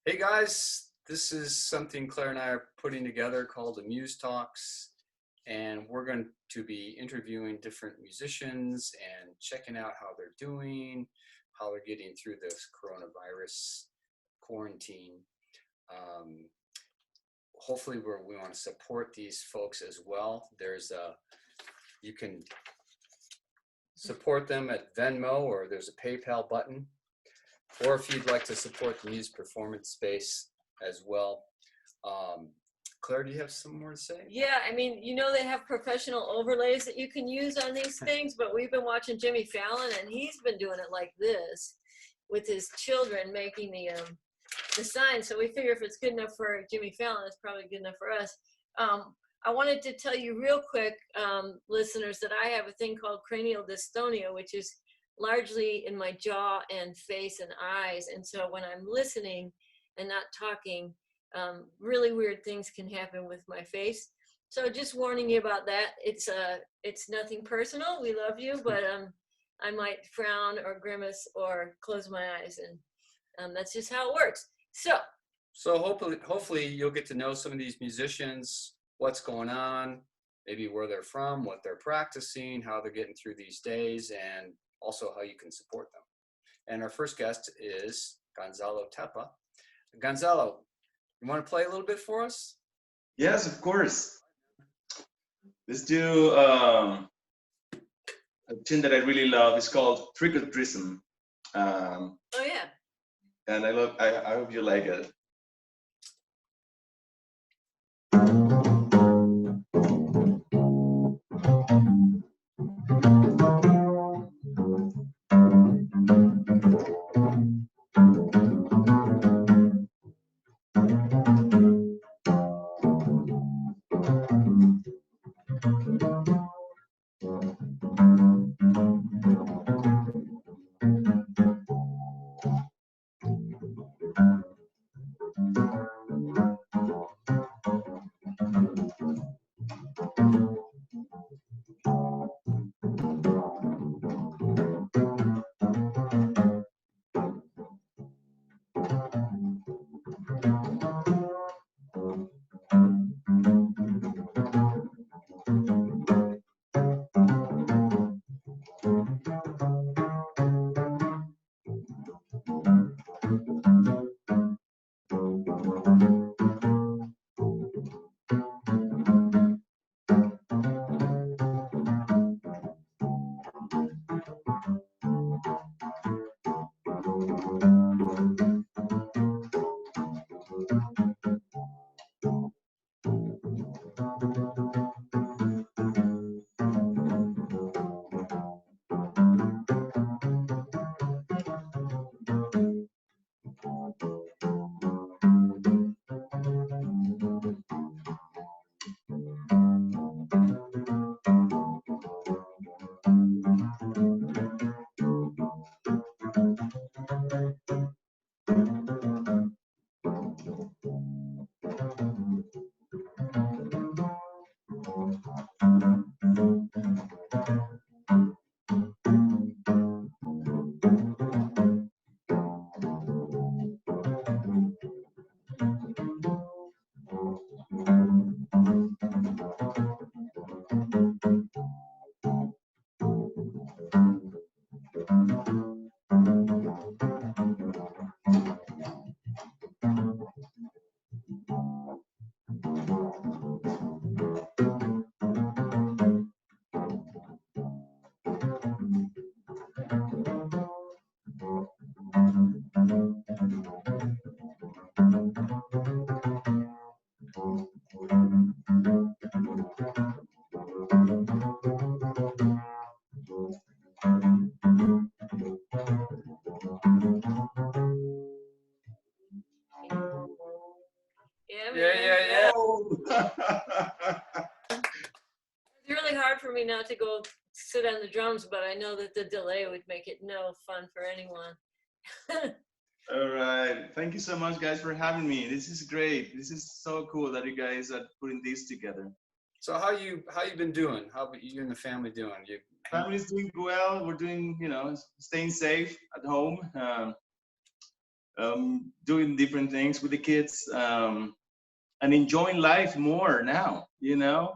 Hey guys, this is something Claire and I are putting together called the Muse Talks, and we're going to be interviewing different musicians and checking out how they're doing, how they're getting through this coronavirus quarantine. Um, Hopefully, we want to support these folks as well. You can support them at Venmo, or there's a PayPal button, or if you'd like to support the Muse Performance Space as well. Um, Claire, do you have some more to say? Yeah, I mean, they have professional overlays that you can use on these things, but we've been watching Jimmy Fallon, and he's been doing it like this with his children making the sign. So we figure if it's good enough for Jimmy Fallon, it's probably good enough for us. I wanted to tell you real quick, listeners, that I have a thing called cranial dystonia, which is largely in my jaw and face and eyes. And so when I'm listening and not talking, really weird things can happen with my face. So just warning you about that. It's nothing personal. We love you, but I might frown or grimace or close my eyes, and that's just how it works. So hopefully you'll get to know some of these musicians, what's going on, maybe where they're from, what they're practicing, how they're getting through these days, and also how you can support them. And our first guest is Gonzalo Teppa. Gonzalo, you want to play a little bit for us? Yes, of course. Let's do a tune that I really love. It's called Trick or Prism. Oh yeah. And I hope you like it. Yeah. Oh. It's really hard for me not to go sit on the drums, but I know that the delay would make it no fun for anyone. All right. Thank you so much, guys, for having me. This is great. This is so cool that you guys are putting this together. So how you been doing? How about you and the family doing? Family's doing well. We're doing, staying safe at home. doing different things with the kids, and enjoying life more now,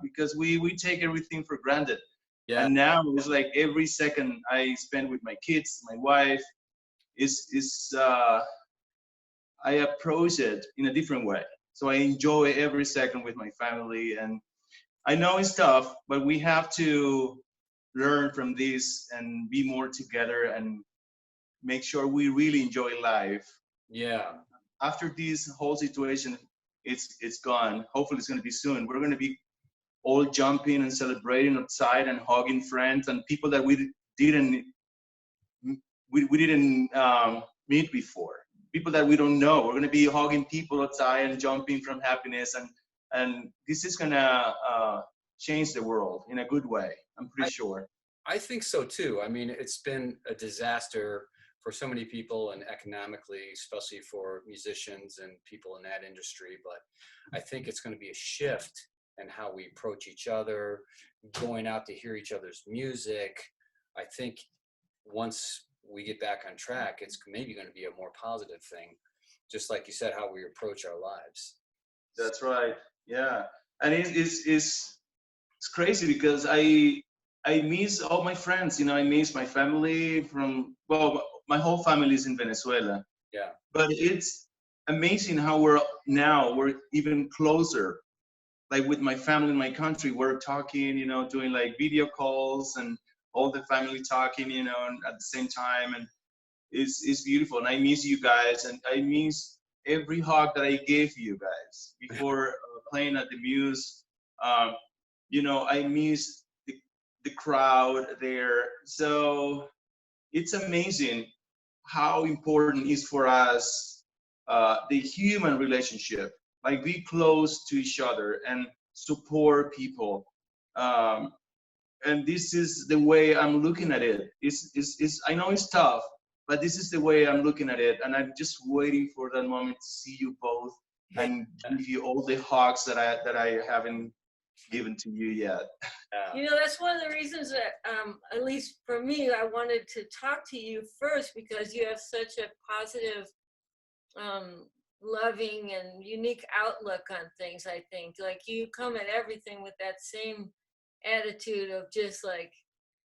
because we take everything for granted. Yeah. And now it's like every second I spend with my kids, my wife, is I approach it in a different way. So I enjoy every second with my family, and I know it's tough, but we have to learn from this and be more together and make sure we really enjoy life. Yeah. After this whole situation, it's gone. Hopefully, it's going to be soon. We're going to be all jumping and celebrating outside and hugging friends and people that didn't we didn't meet before. People that we don't know. We're going to be hugging people outside and jumping from happiness, and this is going to change the world in a good way. I'm pretty sure. I think so too. I mean, it's been a disaster for so many people and economically, especially for musicians and people in that industry. But I think it's going to be a shift in how we approach each other, going out to hear each other's music. I think once we get back on track, it's maybe going to be a more positive thing, just like you said, how we approach our lives. That's right. Yeah, and it's crazy because I miss all my friends. I miss my family my whole family is in Venezuela. Yeah. But it's amazing how we're even closer. Like with my family in my country, we're talking, doing like video calls and all the family talking, at the same time, and it's beautiful. And I miss you guys, and I miss every hug that I gave you guys before playing at the Muse. Um, I miss the crowd there. So it's amazing how important is for us the human relationship, like be close to each other and support people. Um, and this is the way I'm looking at it. I know it's tough, but this is the way I'm looking at it. And I'm just waiting for that moment to see you both and give you all the hugs that I haven't given to you yet. That's one of the reasons that, at least for me, I wanted to talk to you first, because you have such a positive, loving and unique outlook on things. I think like you come at everything with that same attitude of just like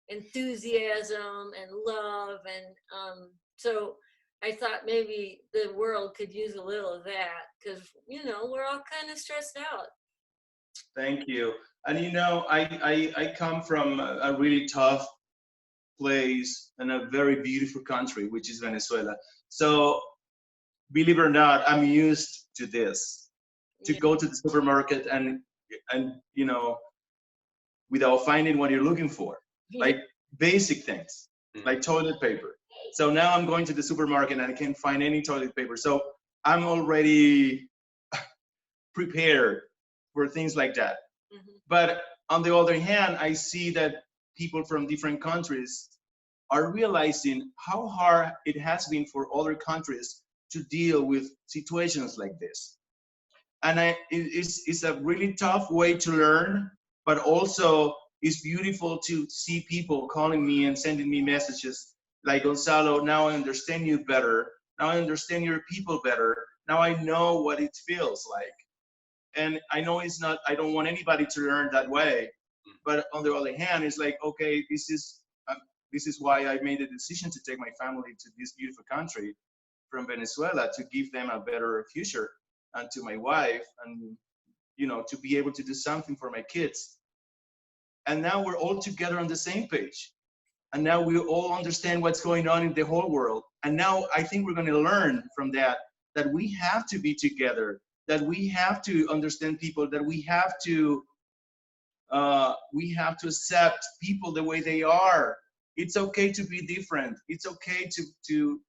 enthusiasm and love, and so I thought maybe the world could use a little of that, because we're all kind of stressed out. Thank you. And I come from a really tough place and a very beautiful country, which is Venezuela. So believe it or not, I'm used to this. To go to the supermarket and without finding what you're looking for, like basic things, like toilet paper. So now I'm going to the supermarket and I can't find any toilet paper. So I'm already prepared for things like that. Mm-hmm. But on the other hand, I see that people from different countries are realizing how hard it has been for other countries to deal with situations like this. And it's a really tough way to learn, but also it's beautiful to see people calling me and sending me messages like, Gonzalo, now I understand you better. Now I understand your people better. Now I know what it feels like. And I know I don't want anybody to learn that way. But on the other hand, it's like, okay, this is why I made the decision to take my family to this beautiful country from Venezuela, to give them a better future, and to my wife, and to be able to do something for my kids. And now we're all together on the same page. And now we all understand what's going on in the whole world. And now I think we're going to learn from that we have to be together, that we have to understand people, that we have to accept people the way they are. It's okay to be different. It's okay to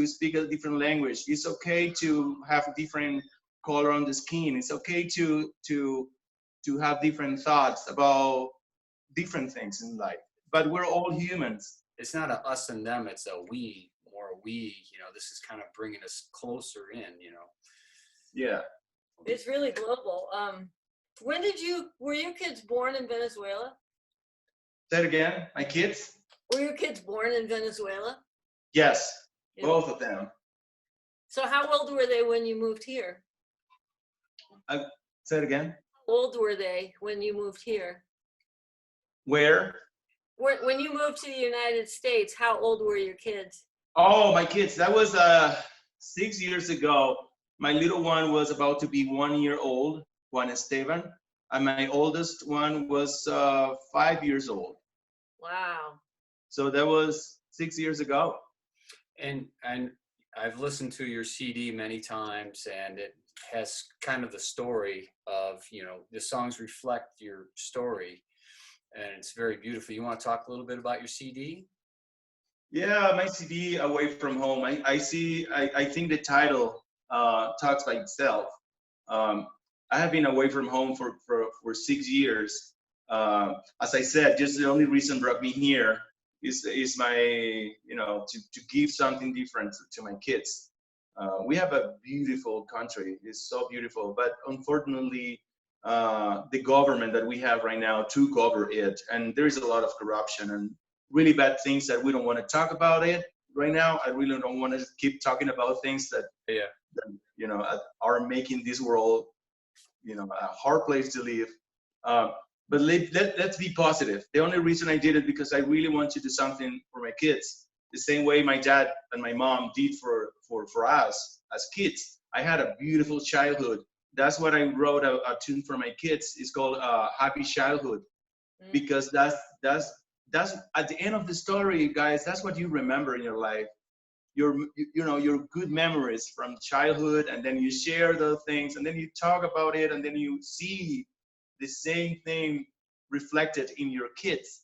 speak a different language. It's okay to have a different color on the skin. It's okay to have different thoughts about different things in life. But we're all humans. It's not a us and them, it's a we, more we. This is kind of bringing us closer in. Yeah. It's really global. Were your kids born in Venezuela? Say it again. My kids? Were your kids born in Venezuela? Yes, both of them. So how old were they when you moved here? Say it again. How old were they when you moved here? Where? When you moved to the United States, how old were your kids? Oh, my kids. That was 6 years ago. My little one was about to be 1 year old, Juan Esteban, and my oldest one was 5 years old. Wow. So that was 6 years ago. And I've listened to your CD many times, and it has kind of the story of, you know, the songs reflect your story, and it's very beautiful. You want to talk a little bit about your CD? Yeah, my CD, Away From Home. I think the title talks by itself. I have been away from home for 6 years. As I said, just the only reason brought me here is my, to give something different to my kids. We have a beautiful country. It's so beautiful, but unfortunately, the government that we have right now took over it, and there is a lot of corruption and really bad things that we don't want to talk about it right now. I really don't want to keep talking about things that, are making this world, a hard place to live. But let's be positive. The only reason I did it because I really want to do something for my kids, the same way my dad and my mom did for us as kids. I had a beautiful childhood. That's what I wrote a tune for my kids. It's called Happy Childhood, because that's at the end of the story, guys. That's what you remember in your life. Your good memories from childhood, and then you share those things, and then you talk about it, and then you see the same thing reflected in your kids.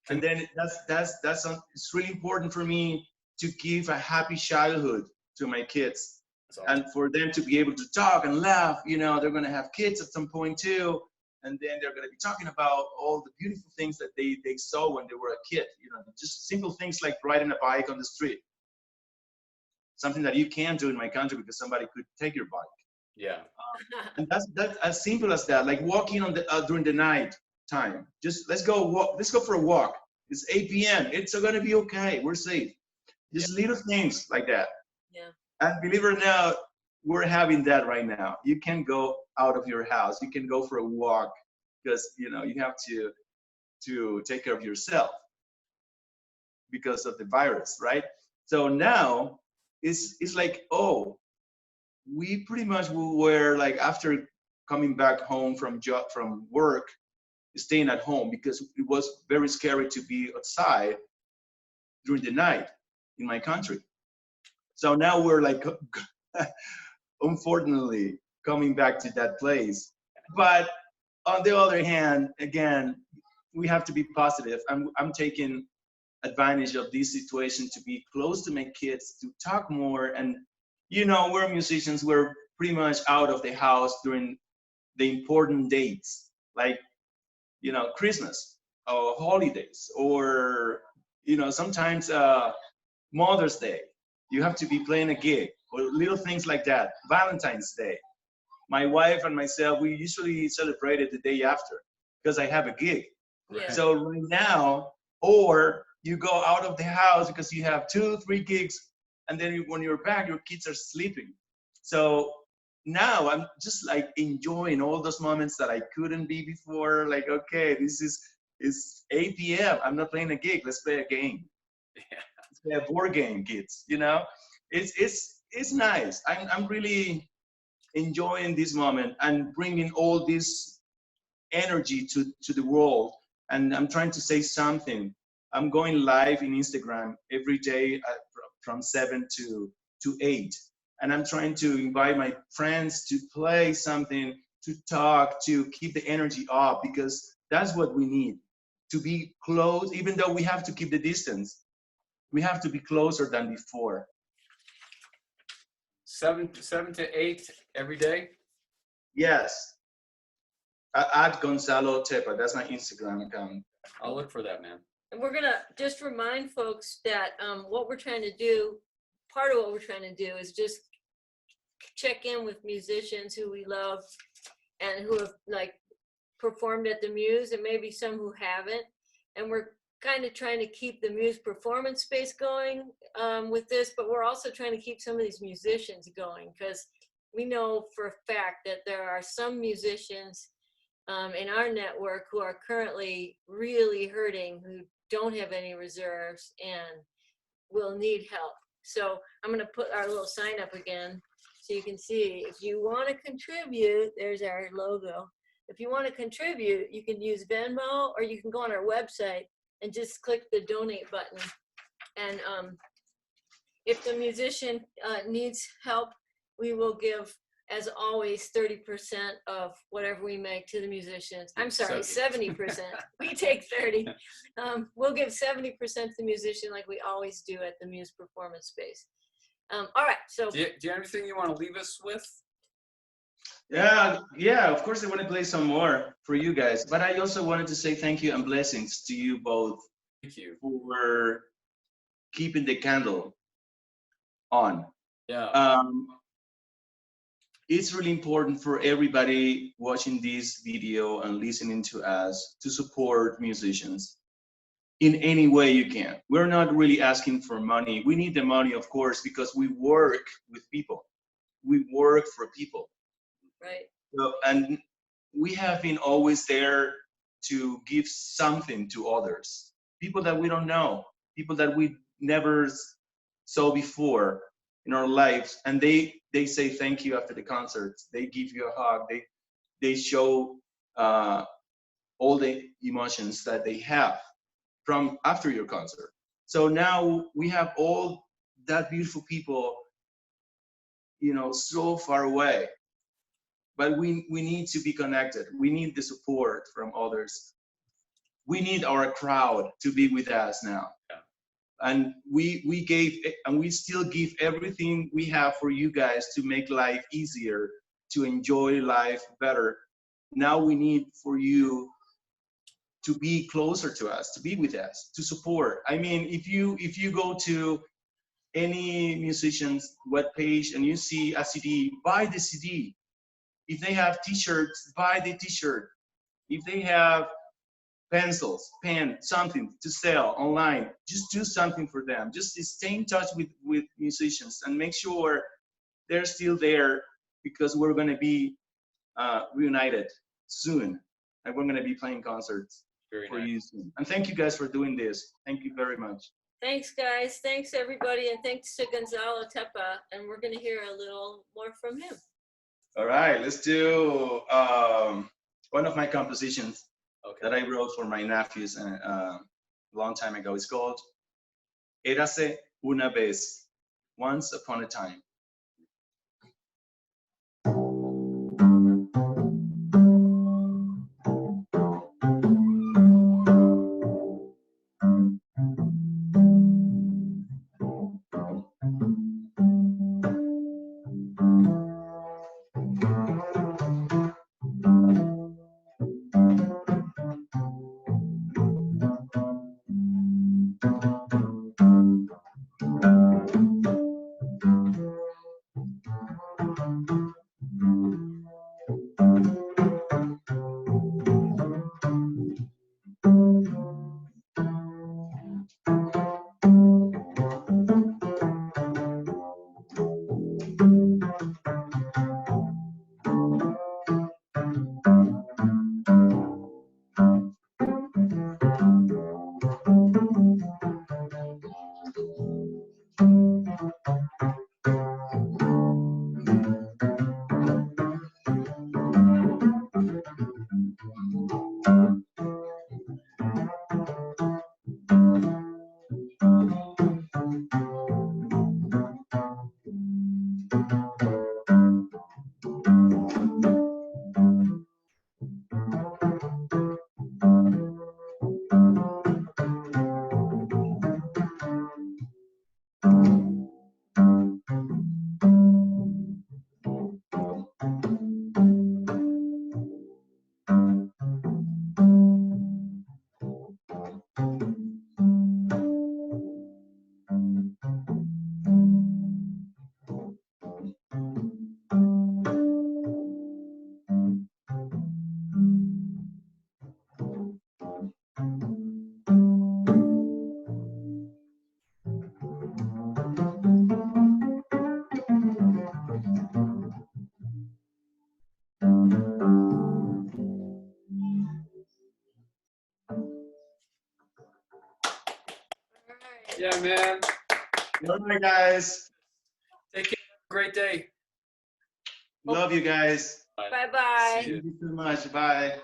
And then it's really important for me to give a happy childhood to my kids, and for them to be able to talk and laugh. They're going to have kids at some point too, and then they're going to be talking about all the beautiful things that they saw when they were a kid. Just simple things like riding a bike on the street, something that you can't do in my country because somebody could take your bike. Yeah. And that's as simple as that. Like walking on the during the night time. Just let's go walk. Let's go for a walk. It's 8 p.m. It's gonna be okay. We're safe. Just little things like that. Yeah. And believe it or not, we're having that right now. You can go out of your house. You can go for a walk because you have to take care of yourself because of the virus, right? So now it's like, oh, we pretty much were like, after coming back home from work, staying at home because it was very scary to be outside during the night in my country. So now we're like, unfortunately, coming back to that place. But on the other hand, again, we have to be positive. I'm taking advantage of this situation to be close to my kids, to talk more. And we're musicians. We're pretty much out of the house during the important dates, like Christmas or holidays, or sometimes Mother's Day. You have to be playing a gig, or little things like that. Valentine's Day. My wife and myself, we usually celebrate it the day after because I have a gig. Yeah. So right now, or you go out of the house because you have 2-3 gigs, and then when you're back, your kids are sleeping. So now I'm just like enjoying all those moments that I couldn't be before. Like, okay, it's 8 p.m. I'm not playing a gig. Let's play a game. Yeah. Let's play a board game, kids. It's nice. I'm really enjoying this moment and bringing all this energy to the world. And I'm trying to say something. I'm going live in Instagram every day from 7 to 8. And I'm trying to invite my friends to play something, to talk, to keep the energy up, because that's what we need, to be close. Even though we have to keep the distance, we have to be closer than before. 7 to 8 every day? Yes. At Gonzalo Teppa. That's my Instagram account. I'll look for that, man. And we're gonna just remind folks that what we're trying to do, part of what we're trying to do is just check in with musicians who we love and who have like performed at the Muse, and maybe some who haven't. And we're kind of trying to keep the Muse performance space going with this, but we're also trying to keep some of these musicians going, because we know for a fact that there are some musicians in our network who are currently really hurting, who don't have any reserves and will need help. So I'm going to put our little sign up again so you can see. If you want to contribute, there's our logo. If you want to contribute, you can use Venmo, or you can go on our website and just click the donate button. And if the musician needs help, we will give, as always, 30% of whatever we make to the musicians. I'm sorry, 70%. We take 30. We'll give 70% to the musician, like we always do at the Muse Performance Space. All right, so. Do you have anything you want to leave us with? Yeah, of course I want to play some more for you guys, but I also wanted to say thank you and blessings to you both. Thank you for keeping the candle on. Yeah. It's really important for everybody watching this video and listening to us to support musicians in any way you can. We're not really asking for money. We need the money, of course, because we work with people. We work for people. Right. So, and we have been always there to give something to others. People that we don't know, people that we never saw before in our lives, and they say thank you after the concerts. They give you a hug. They show all the emotions that they have from after your concert. So now we have all that beautiful people, so far away. But we need to be connected. We need the support from others. We need our crowd to be with us now. Yeah. And we gave, and we still give everything we have for you guys to make life easier, to enjoy life better. Now we need for you to be closer to us, to be with us, to support. I mean, if you go to any musician's webpage and you see a CD, buy the CD. If they have t-shirts, buy the t-shirt. If they have pencils, pen, something to sell online, just do something for them. Just stay in touch with musicians and make sure they're still there, because we're going to be reunited soon, and we're going to be playing concerts for you soon. And thank you guys for doing this. Thank you very much. Thanks, guys. Thanks, everybody. And thanks to Gonzalo Teppa. And we're going to hear a little more from him. All right, let's do one of my compositions that I wrote for my nephews a long time ago. It's called Érase una vez, Once Upon a Time. Yeah, man. All right, guys. Take care. Great day. Love you guys. Bye-bye. See you. Thank you so much. Bye.